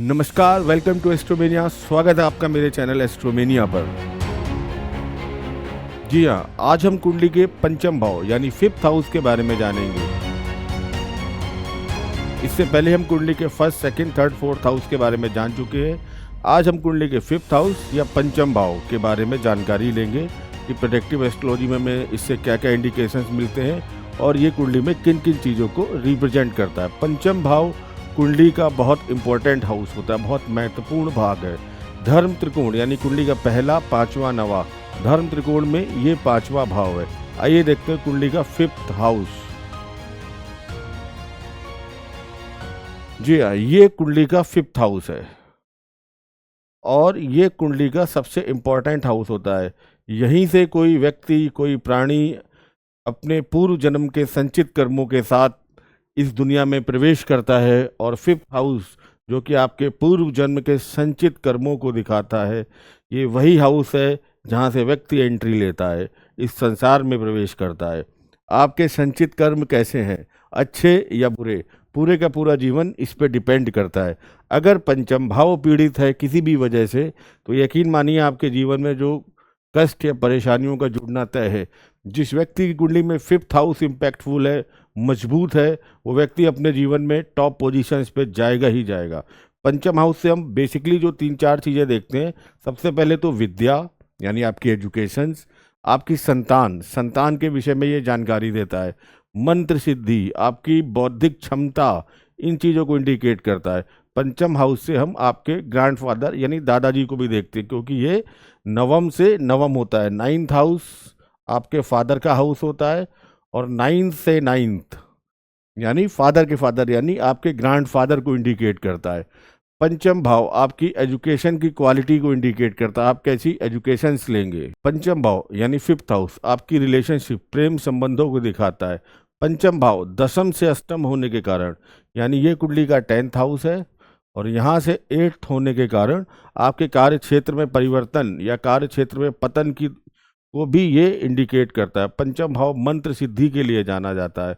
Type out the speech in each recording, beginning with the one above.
नमस्कार, welcome to एस्ट्रोमेनिया। स्वागत है आपका मेरे चैनल एस्ट्रोमेनिया पर। जी हाँ, आज हम कुंडली के पंचम भाव यानी फिफ्थ हाउस के बारे में जानेंगे। इससे पहले हम कुंडली के first, second, third, fourth house के बारे में जान चुके हैं। आज हम कुंडली के फिफ्थ हाउस या पंचम भाव के बारे में जानकारी लेंगे कि प्रेडिक्टिव एस्ट्रोलॉजी में हमें इससे क्या क्या इंडिकेशंस मिलते हैं और ये कुंडली में किन किन चीज़ों को रिप्रेजेंट करता है। पंचम भाव कुंडली का बहुत इंपॉर्टेंट हाउस होता है, बहुत महत्वपूर्ण भाग है। धर्म त्रिकोण यानी कुंडली का पहला, पांचवा, नवा धर्म त्रिकोण में ये पांचवा भाव है। आइए देखते हैं कुंडली का फिफ्थ हाउस। जी हाँ, ये कुंडली का फिफ्थ हाउस है और ये कुंडली का सबसे इम्पोर्टेंट हाउस होता है। यहीं से कोई व्यक्ति, कोई प्राणी अपने पूर्व जन्म के संचित कर्मों के साथ इस दुनिया में प्रवेश करता है और फिफ्थ हाउस जो कि आपके पूर्व जन्म के संचित कर्मों को दिखाता है, ये वही हाउस है जहाँ से व्यक्ति एंट्री लेता है, इस संसार में प्रवेश करता है। आपके संचित कर्म कैसे हैं, अच्छे या बुरे, पूरे का पूरा जीवन इस पे डिपेंड करता है। अगर पंचम भाव पीड़ित है किसी भी वजह से, तो यकीन मानिए आपके जीवन में जो कष्ट या परेशानियों का जुड़ना तय है। जिस व्यक्ति की कुंडली में फिफ्थ हाउस इम्पैक्टफुल है, मजबूत है, वो व्यक्ति अपने जीवन में टॉप पोजीशंस पे जाएगा ही जाएगा। पंचम हाउस से हम बेसिकली जो 3-4 चीज़ें देखते हैं, सबसे पहले तो विद्या यानी आपकी एजुकेशंस, आपकी संतान के विषय में ये जानकारी देता है। मंत्र सिद्धि, आपकी बौद्धिक क्षमता, इन चीज़ों को इंडिकेट करता है। पंचम हाउस से हम आपके ग्रैंडफादर यानी दादाजी को भी देखते हैं, क्योंकि ये नवम से नवम होता है। 9th हाउस आपके फादर का हाउस होता है और 9th से 9th यानी फादर के फादर यानी आपके ग्रैंडफादर को इंडिकेट करता है। पंचम भाव आपकी एजुकेशन की क्वालिटी को इंडिकेट करता है, आप कैसी एजुकेशन लेंगे। पंचम भाव यानी फिफ्थ हाउस आपकी रिलेशनशिप, प्रेम संबंधों को दिखाता है। पंचम भाव दशम से अष्टम होने के कारण, यानी ये कुंडली का 10th हाउस है और यहाँ से 8th होने के कारण आपके कार्य क्षेत्र में परिवर्तन या कार्य क्षेत्र में पतन की को भी ये इंडिकेट करता है। पंचम भाव मंत्र सिद्धि के लिए जाना जाता है।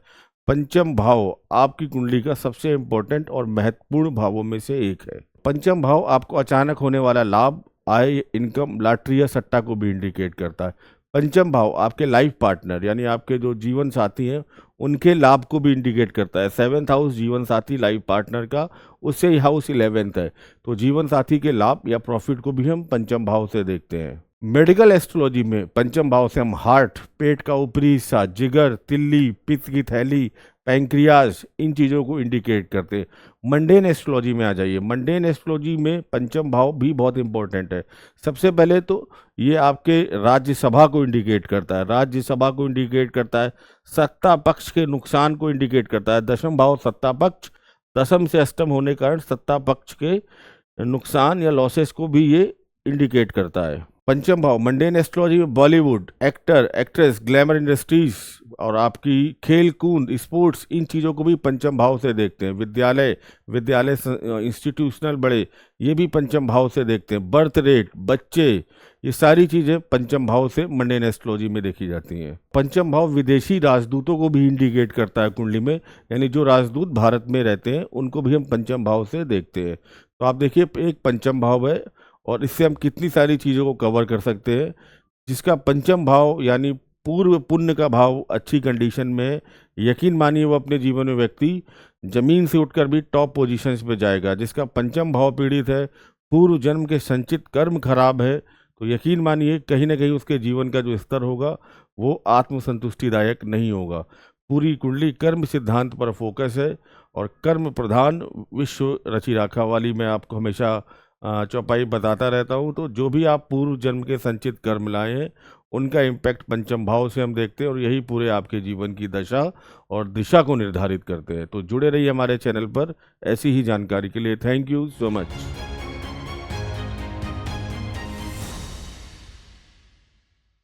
पंचम भाव आपकी कुंडली का सबसे इम्पोर्टेंट और महत्वपूर्ण भावों में से एक है। पंचम भाव आपको अचानक होने वाला लाभ, आय, इनकम, लॉटरी या सट्टा को भी इंडिकेट करता है। पंचम भाव आपके लाइफ पार्टनर यानी आपके जो जीवन साथी हैं उनके लाभ को भी इंडिकेट करता है। 7th हाउस जीवन साथी लाइफ पार्टनर का, उससे ही हाउस 11th है, तो जीवन साथी के लाभ या प्रॉफिट को भी हम पंचम भाव से देखते हैं। मेडिकल एस्ट्रोलॉजी में पंचम भाव से हम हार्ट, पेट का ऊपरी हिस्सा, जिगर, तिल्ली, पित्त की थैली, पैंक्रियाज, इन चीज़ों को इंडिकेट करते हैं। मंडेन एस्ट्रोलॉजी में आ जाइए। मंडेन एस्ट्रोलॉजी में पंचम भाव भी बहुत इंपॉर्टेंट है। सबसे पहले तो ये आपके राज्यसभा को इंडिकेट करता है, राज्यसभा को इंडिकेट करता है। सत्ता पक्ष के नुकसान को इंडिकेट करता है। दशम भाव सत्ता पक्ष, दशम से अष्टम होने के कारण सत्ता पक्ष के नुकसान या लॉसेस को भी ये इंडिकेट करता है। पंचम भाव मंडेन एस्ट्रोलॉजी में Bollywood, actor, actress, glamour industries और आपकी खेल कूद, स्पोर्ट्स, इन चीज़ों को भी पंचम भाव से देखते हैं। विद्यालय इंस्टीट्यूशनल बड़े, ये भी पंचम भाव से देखते हैं। बर्थ रेट, बच्चे, ये सारी चीज़ें पंचम भाव से मंडेन एस्ट्रोलॉजी में देखी जाती हैं। पंचम भाव विदेशी राजदूतों को भी इंडिकेट करता है कुंडली में, यानी जो राजदूत भारत में रहते हैं उनको भी हम पंचम भाव से देखते हैं। तो आप देखिए, एक पंचम भाव है और इससे हम कितनी सारी चीज़ों को कवर कर सकते हैं। जिसका पंचम भाव यानी पूर्व पुण्य का भाव अच्छी कंडीशन में, यकीन मानिए वो अपने जीवन में व्यक्ति जमीन से उठकर भी टॉप पोजीशंस पे जाएगा। जिसका पंचम भाव पीड़ित है, पूर्व जन्म के संचित कर्म खराब है, तो यकीन मानिए कहीं ना कहीं उसके जीवन का जो स्तर होगा वो आत्मसंतुष्टिदायक नहीं होगा। पूरी कुंडली कर्म सिद्धांत पर फोकस है और कर्म प्रधान विश्व रची राखा वाली मैं आपको हमेशा चौपाई बताता रहता हूँ। तो जो भी आप पूर्व जन्म के संचित कर्म लाए हैं उनका इम्पैक्ट पंचम भाव से हम देखते हैं और यही पूरे आपके जीवन की दशा और दिशा को निर्धारित करते हैं। तो जुड़े रहिए हमारे चैनल पर ऐसी ही जानकारी के लिए। Thank you so much.